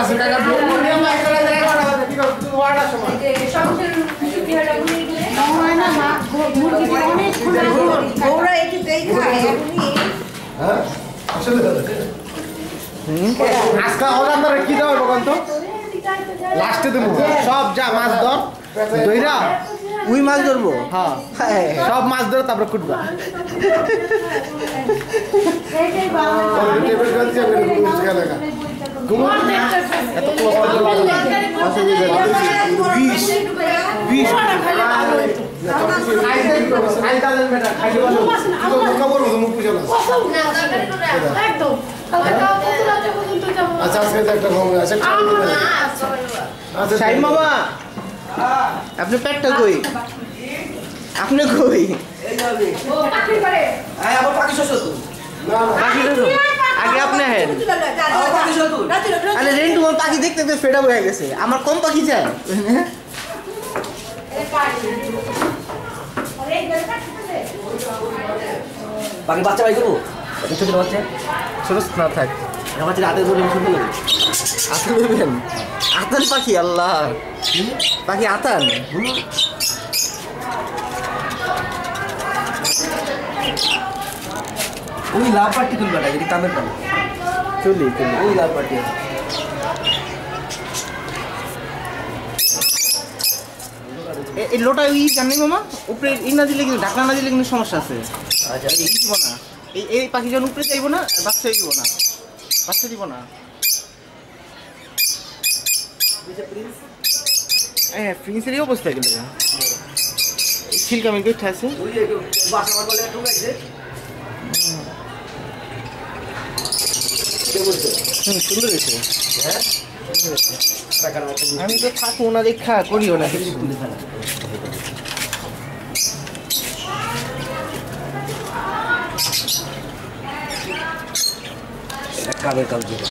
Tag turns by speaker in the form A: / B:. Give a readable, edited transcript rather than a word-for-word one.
A: আছে কাকা নিয়ম একটা জায়গা করা কি তুমি ওয়ার্ডার সময়
B: সমস্যা সুবিধাটা বলে দিলে না মা মুরগি অনেক ওরা একটু দেই খায় এখনি
A: হ্যাঁ আসলে আজকে ওরা কি দাও বলুন তো লাস্টে দেবো সব যা মাছ ধর দইরা
C: উই মাছ ধরবো
A: হ্যাঁ সব মাছ ধরে তারপরে কুটবা
B: এইটাই বাবা
A: টেবিল গাছ দিয়ে গুলো গেলে না গুলো এত ক্লোজ আচ্ছা আজকে একটা ভ্রমণ আছে
C: শাহিন মামা আপনি পেটটা কই আপনি কই আগে আপনি হেন আরে রেন তোমার পাখি দেখতে দেখতে ফেড আপ হয়ে গেছে আমার কম পাখি চাই
D: বাকি বাচ্চা বাই করবো ছোট ছোট বাচ্চা
C: ছোট না থাক
D: আমার রাতে ধরে শুনতে লাগে
C: আতান নেবেন আতান পাখি আল্লাহ পাখি আতান
D: ওই লাভ পার্টি তুলবে না যদি কামের কাম
C: চলি চলি
D: ওই লাভ পার্টি
C: এই লোটা ওই জানি মামা উপরে ই না দিলে কিন্তু ঢাকনা না দিলে কিন্তু সমস্যা আছে
D: আচ্ছা
C: এই দিব না এই পাখি যখন উপরে যাইব না বাচ্চা দিব না বাচ্চা দিব না হ্যাঁ প্রিন্সেরই অবস্থা গেলে ছিলকামির গেট আছে
D: ওই বাসা আমার বলে ঢুকাইছে
C: সুন্দর হয়েছে
D: হ্যাঁ
C: আমি তো থাকবো না দেখা করিও না
D: কামের কাম